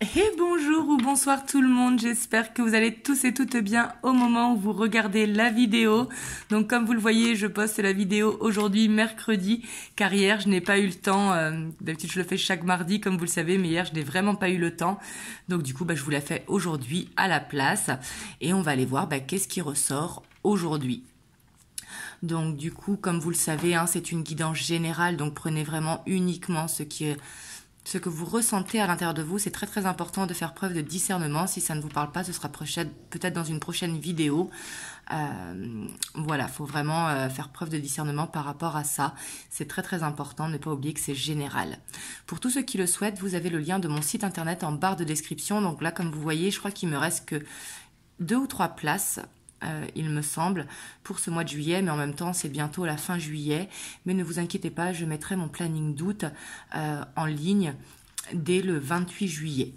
Et bonjour ou bonsoir tout le monde, j'espère que vous allez tous et toutes bien au moment où vous regardez la vidéo. Donc comme vous le voyez, je poste la vidéo aujourd'hui mercredi, car hier je n'ai pas eu le temps, d'habitude je le fais chaque mardi comme vous le savez, mais hier je n'ai vraiment pas eu le temps. Donc du coup je vous la fais aujourd'hui à la place et on va aller voir qu'est-ce qui ressort aujourd'hui. Donc du coup, comme vous le savez, c'est une guidance générale, donc prenez vraiment uniquement ce que vous ressentez à l'intérieur de vous. C'est très très important de faire preuve de discernement. Si ça ne vous parle pas, ce sera peut-être dans une prochaine vidéo. Voilà, il faut vraiment faire preuve de discernement par rapport à ça. C'est très très important, ne pas oublier que c'est général. Pour tous ceux qui le souhaitent, vous avez le lien de mon site internet en barre de description. Donc là, comme vous voyez, je crois qu'il me reste que 2 ou 3 places. Il me semble, pour ce mois de juillet, mais en même temps c'est bientôt la fin juillet, mais ne vous inquiétez pas, je mettrai mon planning d'août en ligne dès le 28 juillet.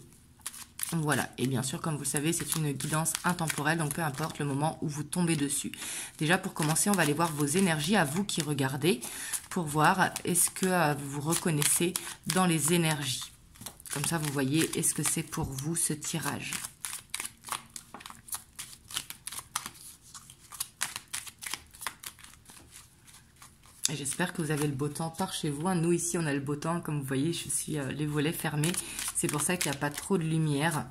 Voilà, et bien sûr, comme vous le savez, c'est une guidance intemporelle, donc peu importe le moment où vous tombez dessus. Déjà, pour commencer, on va aller voir vos énergies, à vous qui regardez, pour voir est-ce que vous vous reconnaissez dans les énergies. Comme ça, vous voyez, est-ce que c'est pour vous ce tirage ? J'espère que vous avez le beau temps par chez vous. Nous, ici, on a le beau temps. Comme vous voyez, je suis les volets fermés. C'est pour ça qu'il n'y a pas trop de lumière.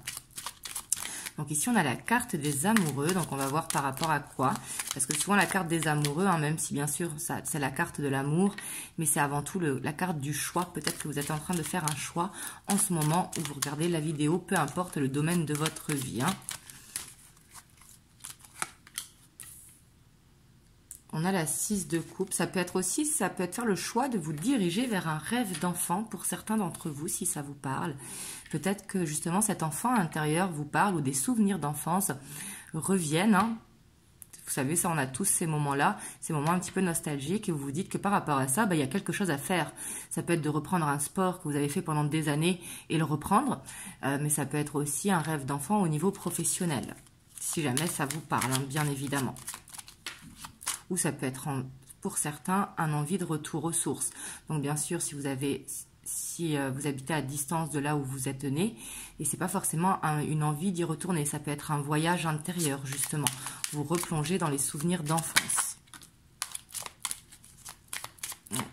Donc ici, on a la carte des amoureux. Donc, on va voir par rapport à quoi. Parce que souvent, la carte des amoureux, même si bien sûr, c'est la carte de l'amour, mais c'est avant tout la carte du choix. Peut-être que vous êtes en train de faire un choix en ce moment où vous regardez la vidéo, peu importe le domaine de votre vie. On a la 6 de coupe. Ça peut être aussi, ça peut être faire le choix de vous diriger vers un rêve d'enfant pour certains d'entre vous, si ça vous parle. Peut-être que justement cet enfant intérieur vous parle ou des souvenirs d'enfance reviennent. Vous savez, ça, on a tous ces moments-là, ces moments un petit peu nostalgiques et vous vous dites que par rapport à ça, il y a quelque chose à faire. Ça peut être de reprendre un sport que vous avez fait pendant des années et le reprendre, mais ça peut être aussi un rêve d'enfant au niveau professionnel, si jamais ça vous parle, bien évidemment. Ou ça peut être, pour certains, un envie de retour aux sources. Donc, bien sûr, si vous habitez à distance de là où vous êtes né, et c'est pas forcément une envie d'y retourner, ça peut être un voyage intérieur, justement. Vous replongez dans les souvenirs d'enfance.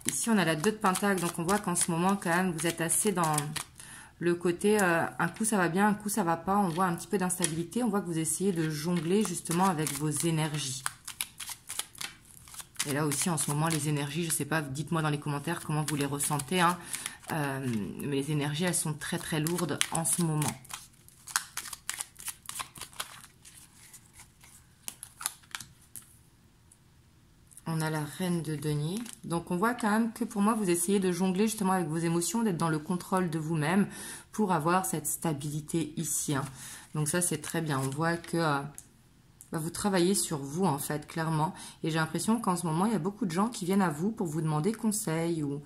Ici, on a la 2 de Pentacle, donc on voit qu'en ce moment, quand même, vous êtes assez dans le côté, un coup ça va bien, un coup ça va pas, on voit un petit peu d'instabilité, on voit que vous essayez de jongler, justement, avec vos énergies. Et là aussi, en ce moment, les énergies, je ne sais pas, dites-moi dans les commentaires comment vous les ressentez. Mais les énergies, elles sont très très lourdes en ce moment. On a la reine de denier. Donc, on voit quand même que pour moi, vous essayez de jongler justement avec vos émotions, d'être dans le contrôle de vous-même pour avoir cette stabilité ici. Donc, ça, c'est très bien. On voit que vous travaillez sur vous, en fait, clairement. Et j'ai l'impression qu'en ce moment, il y a beaucoup de gens qui viennent à vous pour vous demander conseil ou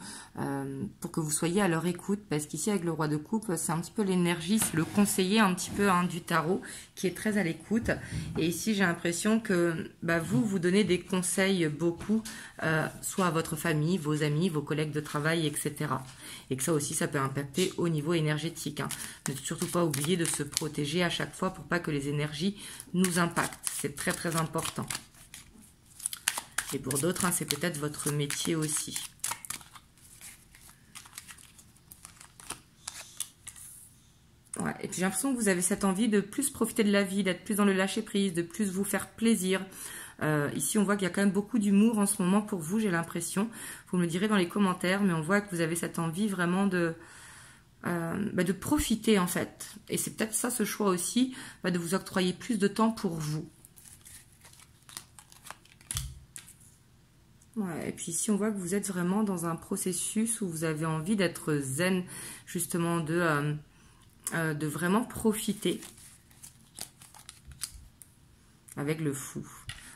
pour que vous soyez à leur écoute. Parce qu'ici, avec le roi de coupe, c'est un petit peu l'énergie, c'est le conseiller un petit peu du tarot qui est très à l'écoute. Et ici, j'ai l'impression que vous donnez des conseils beaucoup, soit à votre famille, vos amis, vos collègues de travail, etc. Et que ça aussi, ça peut impacter au niveau énergétique. Ne surtout pas oublier de se protéger à chaque fois pour pas que les énergies nous impactent. C'est très très important. Et pour d'autres, c'est peut-être votre métier aussi. Ouais. Et puis j'ai l'impression que vous avez cette envie de plus profiter de la vie, d'être plus dans le lâcher-prise, de plus vous faire plaisir. Ici, on voit qu'il y a quand même beaucoup d'humour en ce moment pour vous, j'ai l'impression. Vous me le direz dans les commentaires, mais on voit que vous avez cette envie vraiment de profiter, en fait. Et c'est peut-être ça, ce choix aussi, de vous octroyer plus de temps pour vous. Ouais, et puis ici, on voit que vous êtes vraiment dans un processus où vous avez envie d'être zen, justement, de vraiment profiter avec le fou.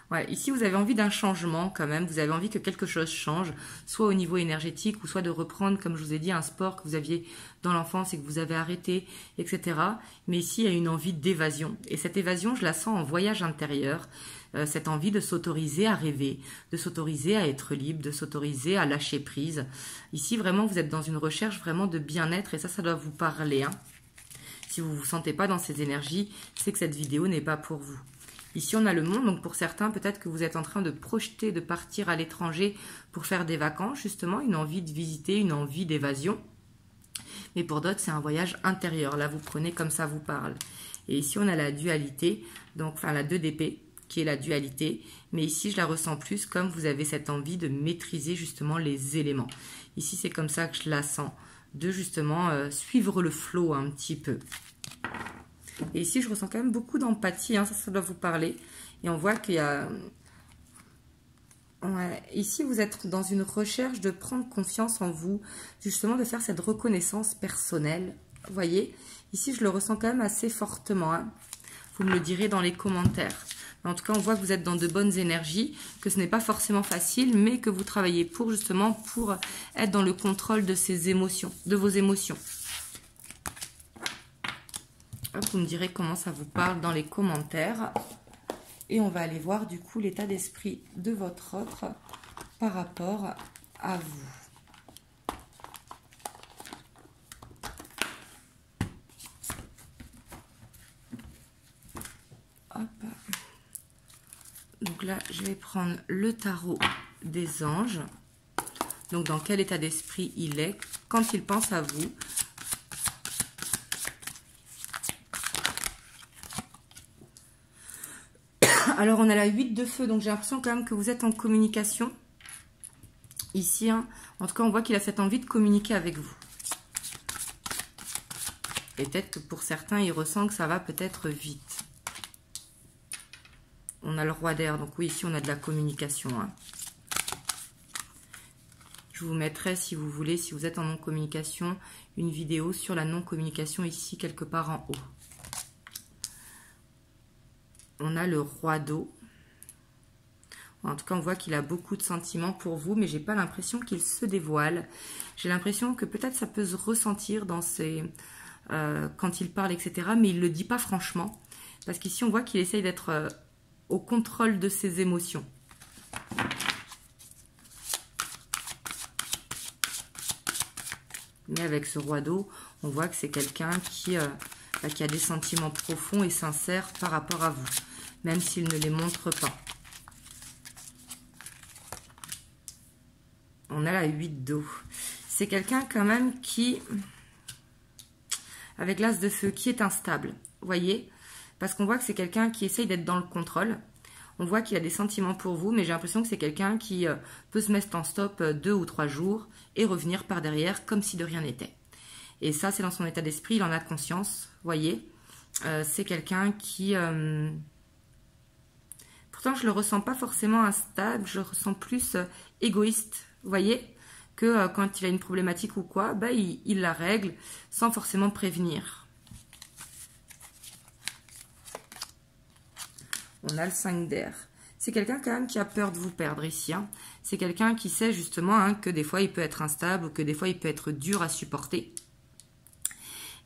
Ouais, ici, vous avez envie d'un changement quand même. Vous avez envie que quelque chose change, soit au niveau énergétique ou soit de reprendre, comme je vous ai dit, un sport que vous aviez dans l'enfance et que vous avez arrêté, etc. Mais ici, il y a une envie d'évasion. Et cette évasion, je la sens en voyage intérieur. Cette envie de s'autoriser à rêver, de s'autoriser à être libre, de s'autoriser à lâcher prise. Ici, vraiment, vous êtes dans une recherche vraiment de bien-être et ça doit vous parler. Si vous ne vous sentez pas dans ces énergies, c'est que cette vidéo n'est pas pour vous. Ici, on a le monde, donc pour certains, peut-être que vous êtes en train de projeter, de partir à l'étranger pour faire des vacances, justement, une envie de visiter, une envie d'évasion. Mais pour d'autres, c'est un voyage intérieur. Là, vous prenez comme ça vous parle. Et ici, on a la dualité, donc enfin la 2 d'épée, qui est la dualité. Mais ici, je la ressens plus comme vous avez cette envie de maîtriser justement les éléments. Ici, c'est comme ça que je la sens, de justement suivre le flow un petit peu. Et ici, je ressens quand même beaucoup d'empathie, hein, ça doit vous parler. Et on voit qu'il y a... Ouais, ici, vous êtes dans une recherche de prendre confiance en vous, justement de faire cette reconnaissance personnelle. Vous voyez, ici, je le ressens quand même assez fortement. Hein. Vous me le direz dans les commentaires. En tout cas, on voit que vous êtes dans de bonnes énergies, que ce n'est pas forcément facile, mais que vous travaillez pour justement pour être dans le contrôle de ces émotions, de vos émotions. Vous me direz comment ça vous parle dans les commentaires. Et on va aller voir du coup l'état d'esprit de votre autre par rapport à vous. Hop. Donc là, je vais prendre le tarot des anges. Donc dans quel état d'esprit il est quand il pense à vous. Alors, on a la 8 de feu, donc j'ai l'impression quand même que vous êtes en communication. Ici, hein, en tout cas, on voit qu'il a cette envie de communiquer avec vous. Et peut-être que pour certains, il ressent que ça va peut-être vite. On a le roi d'air, donc oui, ici, on a de la communication. Hein. Je vous mettrai, si vous voulez, si vous êtes en non-communication, une vidéo sur la non-communication ici, quelque part en haut. On a le roi d'eau. En tout cas, on voit qu'il a beaucoup de sentiments pour vous, mais j'ai pas l'impression qu'il se dévoile. J'ai l'impression que peut-être ça peut se ressentir dans ses, quand il parle, etc. Mais il le dit pas franchement. Parce qu'ici, on voit qu'il essaye d'être au contrôle de ses émotions. Mais avec ce roi d'eau, on voit que c'est quelqu'un qui a des sentiments profonds et sincères par rapport à vous, même s'il ne les montre pas. On a la 8 d'eau. C'est quelqu'un quand même qui, avec l'as de feu, qui est instable, vous voyez, parce qu'on voit que c'est quelqu'un qui essaye d'être dans le contrôle. On voit qu'il a des sentiments pour vous, mais j'ai l'impression que c'est quelqu'un qui peut se mettre en stop 2 ou 3 jours et revenir par derrière comme si de rien n'était. Et ça, c'est dans son état d'esprit, il en a conscience, vous voyez. C'est quelqu'un qui... pourtant, je ne le ressens pas forcément instable, je le ressens plus égoïste, vous voyez. Que quand il a une problématique ou quoi, bah, il la règle sans forcément prévenir. On a le 5 d'air. C'est quelqu'un quand même qui a peur de vous perdre ici. Hein. C'est quelqu'un qui sait justement hein, que des fois, il peut être instable ou que des fois, il peut être dur à supporter.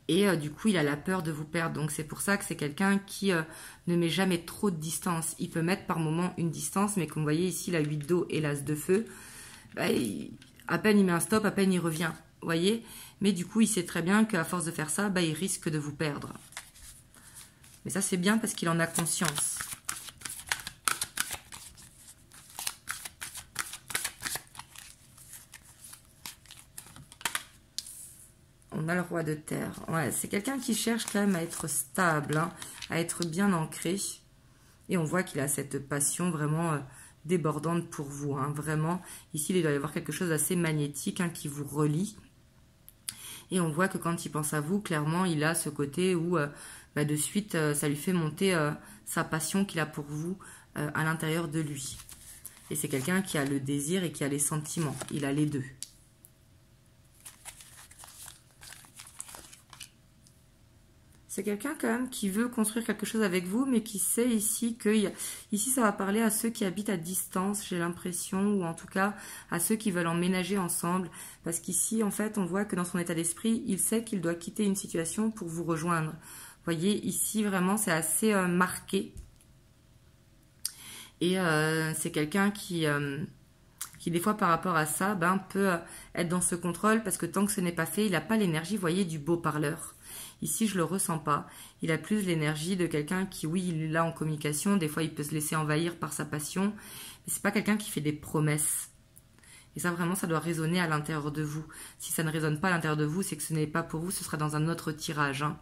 Et du coup, il a la peur de vous perdre. Donc, c'est pour ça que c'est quelqu'un qui ne met jamais trop de distance. Il peut mettre par moment une distance, mais comme vous voyez ici, la 8 d'eau et l'as de feu, bah, à peine il met un stop, à peine il revient. Vous voyez? Mais du coup, il sait très bien qu'à force de faire ça, bah, il risque de vous perdre. Mais ça, c'est bien parce qu'il en a conscience. On a le roi de terre. Ouais, c'est quelqu'un qui cherche quand même à être stable, hein, à être bien ancré. Et on voit qu'il a cette passion vraiment débordante pour vous. Hein, vraiment, ici, il doit y avoir quelque chose d'assez magnétique hein, qui vous relie. Et on voit que quand il pense à vous, clairement, il a ce côté où bah, de suite, ça lui fait monter sa passion qu'il a pour vous à l'intérieur de lui. Et c'est quelqu'un qui a le désir et qui a les sentiments. Il a les deux. C'est quelqu'un quand même qui veut construire quelque chose avec vous, mais qui sait ici que... Ici, ça va parler à ceux qui habitent à distance, j'ai l'impression, ou en tout cas à ceux qui veulent emménager ensemble. Parce qu'ici, en fait, on voit que dans son état d'esprit, il sait qu'il doit quitter une situation pour vous rejoindre. Vous voyez, ici, vraiment, c'est assez marqué. Et c'est quelqu'un qui, des fois, par rapport à ça, ben, peut être dans ce contrôle, parce que tant que ce n'est pas fait, il n'a pas l'énergie, vous voyez, du beau parleur. Ici, je le ressens pas. Il a plus l'énergie de quelqu'un qui, oui, il est là en communication. Des fois, il peut se laisser envahir par sa passion. Mais c'est pas quelqu'un qui fait des promesses. Et ça, vraiment, ça doit résonner à l'intérieur de vous. Si ça ne résonne pas à l'intérieur de vous, c'est que ce n'est pas pour vous, ce sera dans un autre tirage. Hein.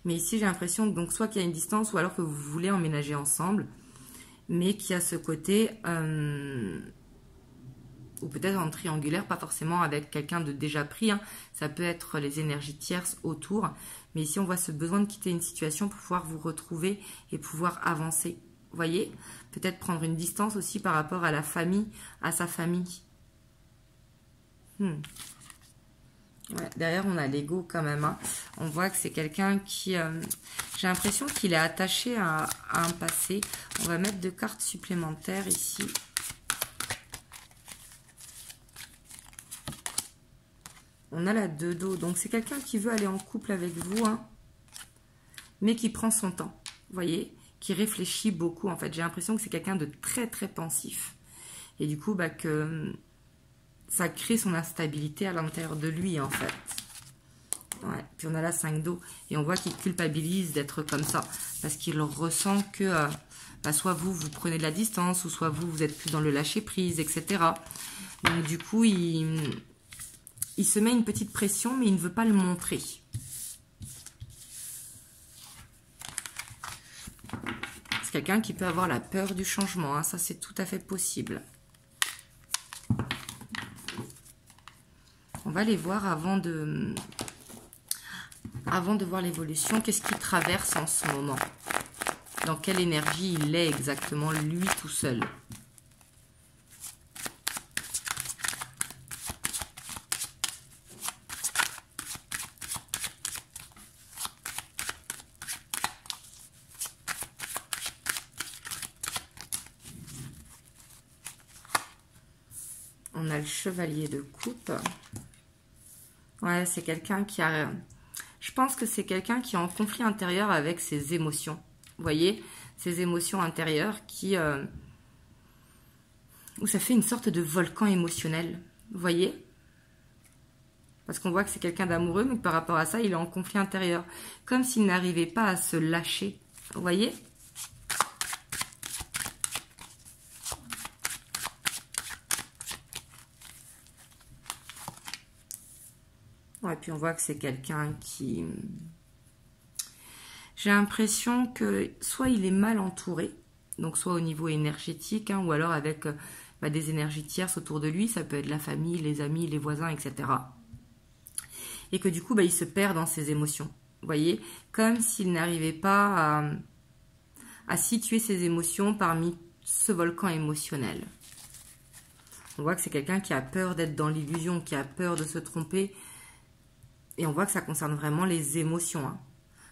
Mais ici, j'ai l'impression que donc soit qu'il y a une distance ou alors que vous voulez emménager ensemble, mais qu'il y a ce côté, ou peut-être en triangulaire, pas forcément avec quelqu'un de déjà pris. Hein. Ça peut être les énergies tierces autour. Mais ici, on voit ce besoin de quitter une situation pour pouvoir vous retrouver et pouvoir avancer. Vous voyez? Peut-être prendre une distance aussi par rapport à la famille, à sa famille. Ouais, derrière, on a l'ego quand même. Hein. On voit que c'est quelqu'un qui... j'ai l'impression qu'il est attaché à un passé. On va mettre 2 cartes supplémentaires ici. On a la 2 d'eau. Donc, c'est quelqu'un qui veut aller en couple avec vous, hein, mais qui prend son temps. Vous voyez? Qui réfléchit beaucoup, en fait. J'ai l'impression que c'est quelqu'un de très, très pensif. Et du coup, que... ça crée son instabilité à l'intérieur de lui, en fait. Ouais. Puis on a la 5 d'eau. Et on voit qu'il culpabilise d'être comme ça. Parce qu'il ressent que soit vous prenez de la distance, ou soit vous êtes plus dans le lâcher-prise, etc. Donc du coup, il se met une petite pression, mais il ne veut pas le montrer. C'est quelqu'un qui peut avoir la peur du changement. Hein. Ça, c'est tout à fait possible. On va les voir avant de voir l'évolution. Qu'est-ce qu'il traverse en ce moment? Dans quelle énergie il est exactement, lui tout seul? On a le chevalier de coupe. Ouais, c'est quelqu'un qui a... Je pense que c'est quelqu'un qui est en conflit intérieur avec ses émotions. Vous voyez, ses émotions intérieures qui... où ça fait une sorte de volcan émotionnel. Vous voyez? Parce qu'on voit que c'est quelqu'un d'amoureux, mais que par rapport à ça, il est en conflit intérieur. Comme s'il n'arrivait pas à se lâcher. Vous voyez? Ouais, puis on voit que c'est quelqu'un qui... J'ai l'impression que soit il est mal entouré, donc soit au niveau énergétique, hein, ou alors avec des énergies tierces autour de lui, ça peut être la famille, les amis, les voisins, etc. Et que du coup, il se perd dans ses émotions. Vous voyez, comme s'il n'arrivait pas à situer ses émotions parmi ce volcan émotionnel. On voit que c'est quelqu'un qui a peur d'être dans l'illusion, qui a peur de se tromper. Et on voit que ça concerne vraiment les émotions. Hein.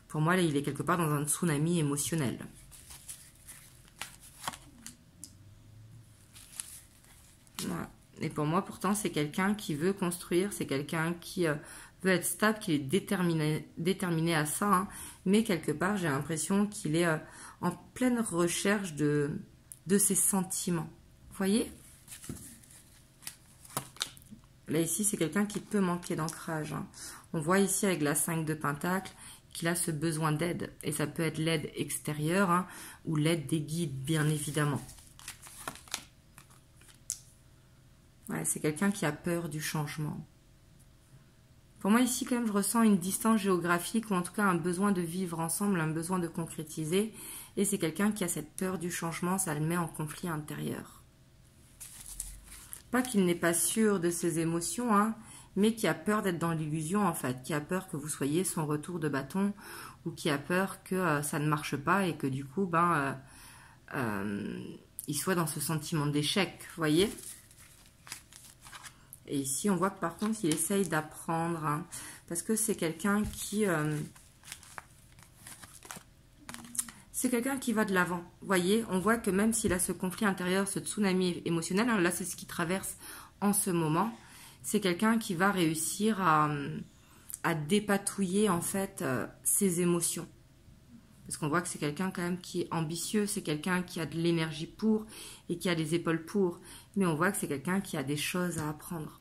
Pour moi, là, il est quelque part dans un tsunami émotionnel. Voilà. Et pour moi, pourtant, c'est quelqu'un qui veut construire, c'est quelqu'un qui veut être stable, qui est déterminé à ça. Hein. Mais quelque part, j'ai l'impression qu'il est en pleine recherche de ses sentiments. Vous voyez ? Là, ici, c'est quelqu'un qui peut manquer d'ancrage. Hein. On voit ici, avec la 5 de Pentacle, qu'il a ce besoin d'aide. Et ça peut être l'aide extérieure, hein, ou l'aide des guides, bien évidemment. Ouais, c'est quelqu'un qui a peur du changement. Pour moi, ici, quand même, je ressens une distance géographique, ou en tout cas un besoin de vivre ensemble, un besoin de concrétiser. Et c'est quelqu'un qui a cette peur du changement, ça le met en conflit intérieur. Pas qu'il n'est pas sûr de ses émotions, hein, mais qui a peur d'être dans l'illusion, en fait. Qui a peur que vous soyez son retour de bâton, ou qui a peur que ça ne marche pas et que du coup, il soit dans ce sentiment d'échec, vous voyez? Et ici, on voit que par contre, il essaye d'apprendre, hein, parce que c'est quelqu'un qui... c'est quelqu'un qui va de l'avant. Vous voyez, on voit que même s'il a ce conflit intérieur, ce tsunami émotionnel, hein, là c'est ce qu'il traverse en ce moment, c'est quelqu'un qui va réussir à dépatouiller en fait ses émotions. Parce qu'on voit que c'est quelqu'un quand même qui est ambitieux, c'est quelqu'un qui a de l'énergie pour et qui a des épaules pour. Mais on voit que c'est quelqu'un qui a des choses à apprendre.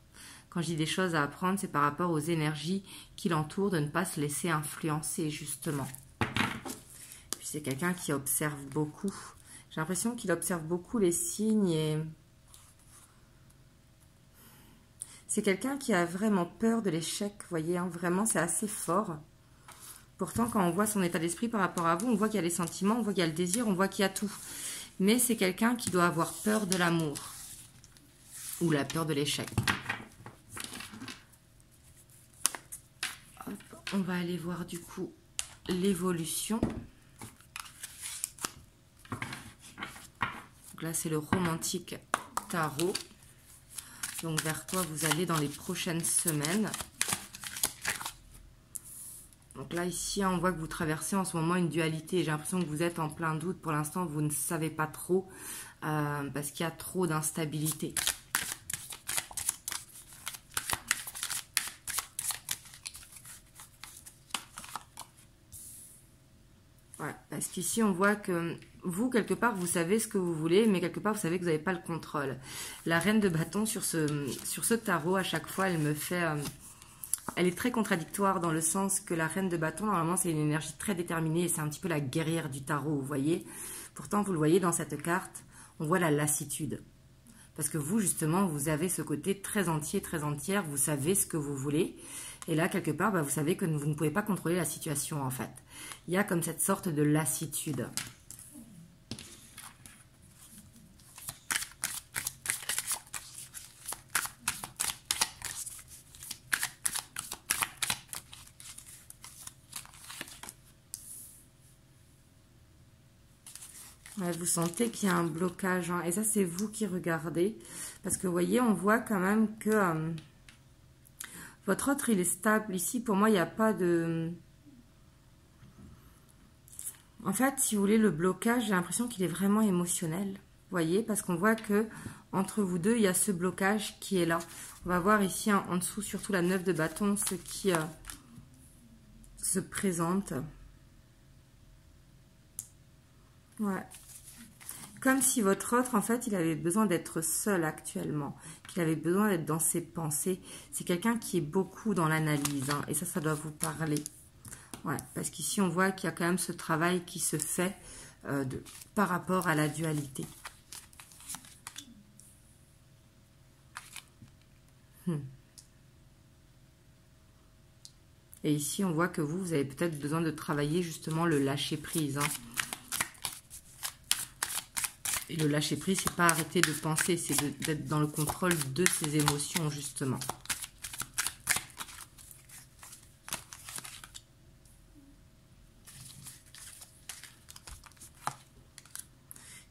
Quand je dis des choses à apprendre, c'est par rapport aux énergies qui l'entourent, de ne pas se laisser influencer, justement. Puis c'est quelqu'un qui observe beaucoup. J'ai l'impression qu'il observe beaucoup les signes et... C'est quelqu'un qui a vraiment peur de l'échec, vous voyez, hein, vraiment, c'est assez fort. Pourtant, quand on voit son état d'esprit par rapport à vous, on voit qu'il y a les sentiments, on voit qu'il y a le désir, on voit qu'il y a tout. Mais c'est quelqu'un qui doit avoir peur de l'amour ou la peur de l'échec. On va aller voir du coup l'évolution. Donc là, c'est le romantique tarot. Donc vers quoi vous allez dans les prochaines semaines. Donc là, ici, on voit que vous traversez en ce moment une dualité. J'ai l'impression que vous êtes en plein doute. Pour l'instant, vous ne savez pas trop parce qu'il y a trop d'instabilité. Ouais, parce qu'ici, on voit que vous, quelque part, vous savez ce que vous voulez, mais quelque part, vous savez que vous n'avez pas le contrôle. La reine de bâton sur ce tarot, à chaque fois, elle me fait... elle est très contradictoire dans le sens que la reine de bâton, normalement, c'est une énergie très déterminée et c'est un petit peu la guerrière du tarot, vous voyez. Pourtant, vous le voyez dans cette carte, on voit la lassitude. Parce que vous, justement, vous avez ce côté très entier, très entière, vous savez ce que vous voulez. Et là, quelque part, vous savez que vous ne pouvez pas contrôler la situation, en fait. Il y a comme cette sorte de lassitude. Ouais, vous sentez qu'il y a un blocage, hein, et ça, c'est vous qui regardez. Parce que, vous voyez, on voit quand même que... votre autre, il est stable. Ici, pour moi, il n'y a pas de... En fait, si vous voulez, le blocage, j'ai l'impression qu'il est vraiment émotionnel. Vous voyez, parce qu'on voit que entre vous deux, il y a ce blocage qui est là. On va voir ici, hein, en dessous, surtout la 9 de bâton, ce qui se présente. Ouais. Comme si votre autre, en fait, il avait besoin d'être seul actuellement, qu'il avait besoin d'être dans ses pensées. C'est quelqu'un qui est beaucoup dans l'analyse, hein, et ça doit vous parler. Ouais, parce qu'ici, on voit qu'il y a quand même ce travail qui se fait par rapport à la dualité. Et ici, on voit que vous avez peut-être besoin de travailler justement le lâcher-prise, hein. Et le lâcher-prise, c'est pas arrêter de penser, c'est d'être dans le contrôle de ses émotions, justement.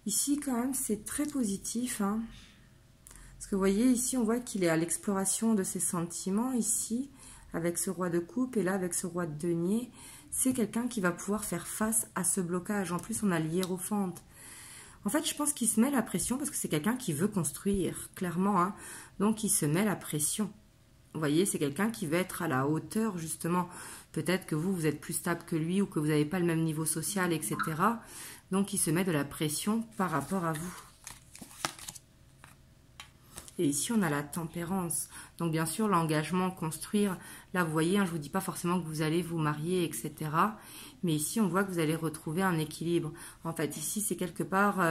Ici, quand même, c'est très positif, hein. Parce que vous voyez, ici, on voit qu'il est à l'exploration de ses sentiments, ici, avec ce roi de coupe, et là, avec ce roi de denier. C'est quelqu'un qui va pouvoir faire face à ce blocage. En plus, on a le hiérophante. En fait, je pense qu'il se met la pression parce que c'est quelqu'un qui veut construire, clairement, hein. Donc, il se met la pression. Vous voyez, c'est quelqu'un qui veut être à la hauteur, justement. Peut-être que vous êtes plus stable que lui ou que vous n'avez pas le même niveau social, etc. Donc, il se met de la pression par rapport à vous. Et ici, on a la tempérance. Donc, bien sûr, l'engagement, construire. Là, vous voyez, hein, je ne vous dis pas forcément que vous allez vous marier, etc. Mais ici, on voit que vous allez retrouver un équilibre. En fait, ici, c'est quelque part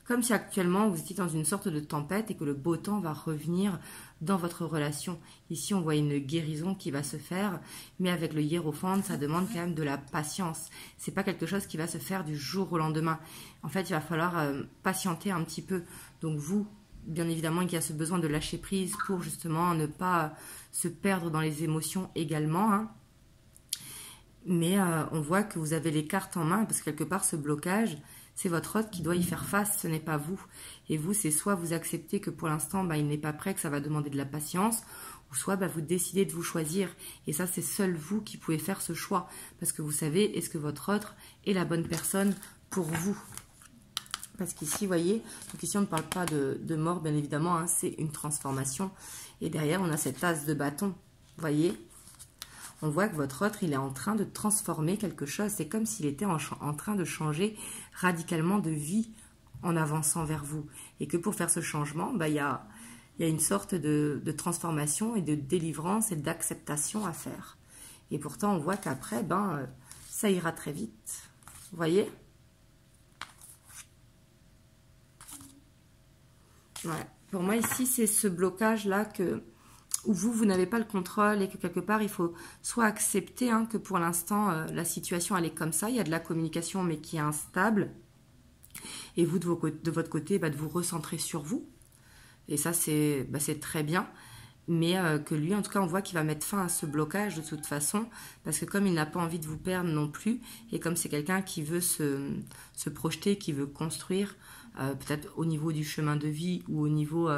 comme si actuellement, vous étiez dans une sorte de tempête et que le beau temps va revenir dans votre relation. Ici, on voit une guérison qui va se faire, mais avec le hiérophante, ça demande quand même de la patience. C'est pas quelque chose qui va se faire du jour au lendemain. En fait, il va falloir patienter un petit peu. Donc, vous, bien évidemment, il y a ce besoin de lâcher prise pour justement ne pas se perdre dans les émotions également, hein. Mais on voit que vous avez les cartes en main parce que quelque part, ce blocage, c'est votre autre qui doit y faire face, ce n'est pas vous. Et vous, c'est soit vous acceptez que pour l'instant, il n'est pas prêt, que ça va demander de la patience, ou soit vous décidez de vous choisir. Et ça, c'est seul vous qui pouvez faire ce choix. Parce que vous savez, est-ce que votre autre est la bonne personne pour vous? Parce qu'ici, vous voyez, donc ici, on ne parle pas de mort, bien évidemment, hein, c'est une transformation. Et derrière, on a cette as de bâton, vous voyez? On voit que votre autre, il est en train de transformer quelque chose. C'est comme s'il était en train de changer radicalement de vie en avançant vers vous. Et que pour faire ce changement, il y a il y a une sorte de transformation et de délivrance et d'acceptation à faire. Et pourtant, on voit qu'après, ça ira très vite. Vous voyez? Ouais. Pour moi, ici, c'est ce blocage-là où vous n'avez pas le contrôle et que quelque part, il faut soit accepter que pour l'instant, la situation, elle est comme ça. Il y a de la communication, mais qui est instable. Et vous, de votre côté, de vous recentrer sur vous. Et ça, c'est très bien. Mais que lui, en tout cas, on voit qu'il va mettre fin à ce blocage de toute façon. Parce que comme il n'a pas envie de vous perdre non plus, et comme c'est quelqu'un qui veut se projeter, qui veut construire, peut-être au niveau du chemin de vie ou au niveau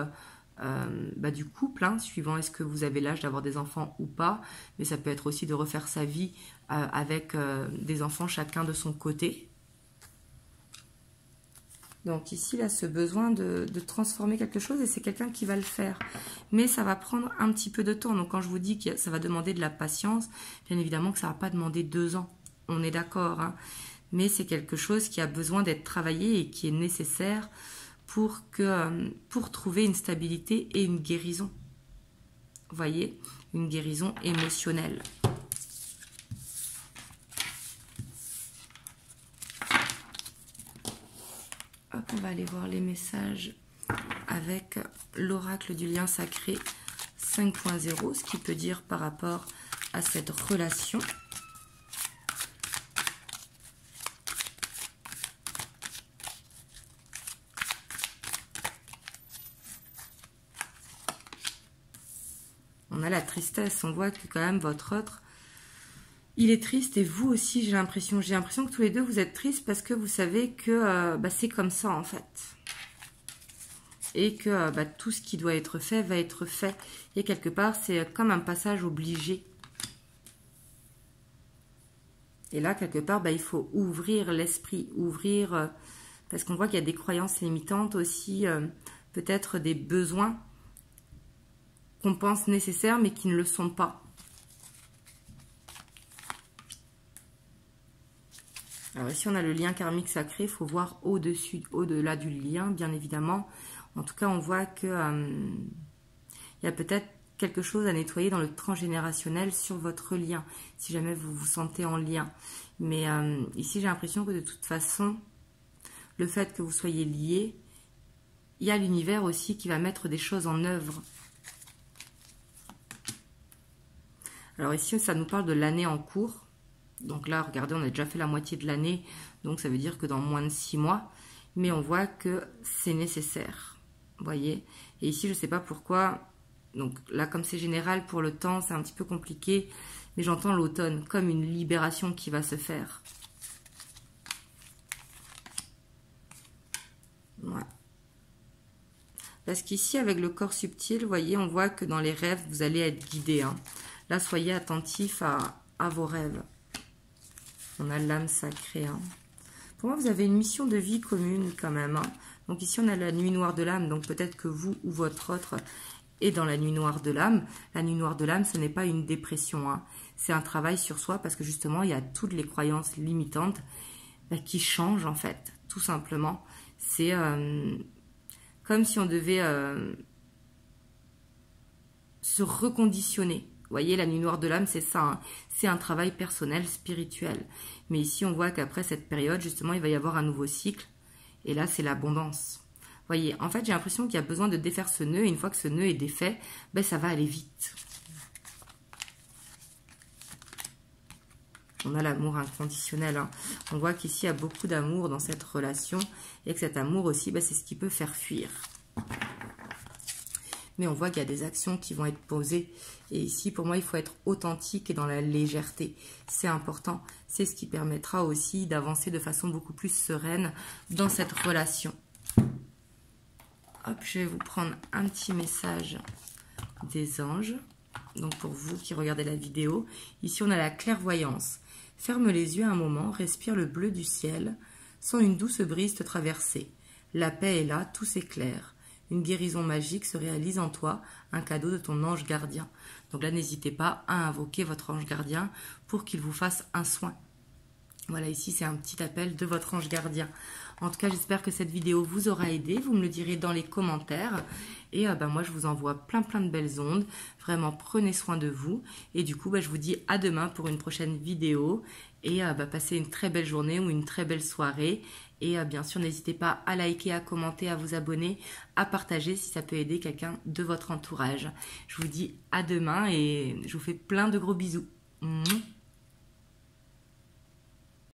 du couple, suivant est-ce que vous avez l'âge d'avoir des enfants ou pas. Mais ça peut être aussi de refaire sa vie avec des enfants chacun de son côté. Donc ici, là, ce besoin de transformer quelque chose, et c'est quelqu'un qui va le faire. Mais ça va prendre un petit peu de temps. Donc quand je vous dis que ça va demander de la patience, bien évidemment que ça ne va pas demander 2 ans. On est d'accord, mais c'est quelque chose qui a besoin d'être travaillé et qui est nécessaire pour trouver une stabilité et une guérison. Vous voyez, une guérison émotionnelle. Hop, on va aller voir les messages avec l'oracle du lien sacré 5.0, ce qui peut dire par rapport à cette relation. On a la tristesse, on voit que quand même votre autre, il est triste et vous aussi, j'ai l'impression que tous les deux vous êtes tristes parce que vous savez que c'est comme ça en fait. Et que tout ce qui doit être fait va être fait. Et quelque part, c'est comme un passage obligé. Et là, quelque part, il faut ouvrir l'esprit, parce qu'on voit qu'il y a des croyances limitantes aussi, peut-être des besoins qu'on pense nécessaires, mais qui ne le sont pas. Alors ici, on a le lien karmique sacré, il faut voir au-dessus, au-delà du lien, bien évidemment. En tout cas, on voit que il y a peut-être quelque chose à nettoyer dans le transgénérationnel sur votre lien, si jamais vous vous sentez en lien. Mais ici, j'ai l'impression que de toute façon, le fait que vous soyez liés, il y a l'univers aussi qui va mettre des choses en œuvre. Alors ici, ça nous parle de l'année en cours. Donc là, regardez, on a déjà fait la moitié de l'année, donc ça veut dire que dans moins de 6 mois, mais on voit que c'est nécessaire, vous voyez. Et ici, je ne sais pas pourquoi, donc là, comme c'est général pour le temps, c'est un petit peu compliqué, mais j'entends l'automne comme une libération qui va se faire. Ouais. Parce qu'ici, avec le corps subtil, vous voyez, on voit que dans les rêves, vous allez être guidé. Là, soyez attentifs à vos rêves. On a l'âme sacrée. Pour moi, vous avez une mission de vie commune quand même. Donc ici, on a la nuit noire de l'âme. Donc peut-être que vous ou votre autre est dans la nuit noire de l'âme. La nuit noire de l'âme, ce n'est pas une dépression. C'est un travail sur soi parce que justement, il y a toutes les croyances limitantes qui changent en fait, tout simplement. C'est comme si on devait se reconditionner. Vous voyez, la nuit noire de l'âme, c'est ça. C'est un travail personnel, spirituel. Mais ici, on voit qu'après cette période, justement, il va y avoir un nouveau cycle. Et là, c'est l'abondance. Vous voyez, en fait, j'ai l'impression qu'il y a besoin de défaire ce nœud. Et une fois que ce nœud est défait, ça va aller vite. On a l'amour inconditionnel. On voit qu'ici, il y a beaucoup d'amour dans cette relation. Et que cet amour aussi, c'est ce qui peut faire fuir. Mais on voit qu'il y a des actions qui vont être posées. Et ici, pour moi, il faut être authentique et dans la légèreté. C'est important. C'est ce qui permettra aussi d'avancer de façon beaucoup plus sereine dans cette relation. Hop, je vais vous prendre un petit message des anges. Donc pour vous qui regardez la vidéo, ici on a la clairvoyance. Ferme les yeux un moment, respire le bleu du ciel. Sens une douce brise te traverser. La paix est là, tout s'éclaire. Une guérison magique se réalise en toi, un cadeau de ton ange gardien. Donc là, n'hésitez pas à invoquer votre ange gardien pour qu'il vous fasse un soin. Voilà, ici c'est un petit appel de votre ange gardien. En tout cas, j'espère que cette vidéo vous aura aidé. Vous me le direz dans les commentaires. Et moi, je vous envoie plein de belles ondes. Vraiment, prenez soin de vous. Et du coup, je vous dis à demain pour une prochaine vidéo. Et passez une très belle journée ou une très belle soirée. Et bien sûr, n'hésitez pas à liker, à commenter, à vous abonner, à partager si ça peut aider quelqu'un de votre entourage. Je vous dis à demain et je vous fais plein de gros bisous.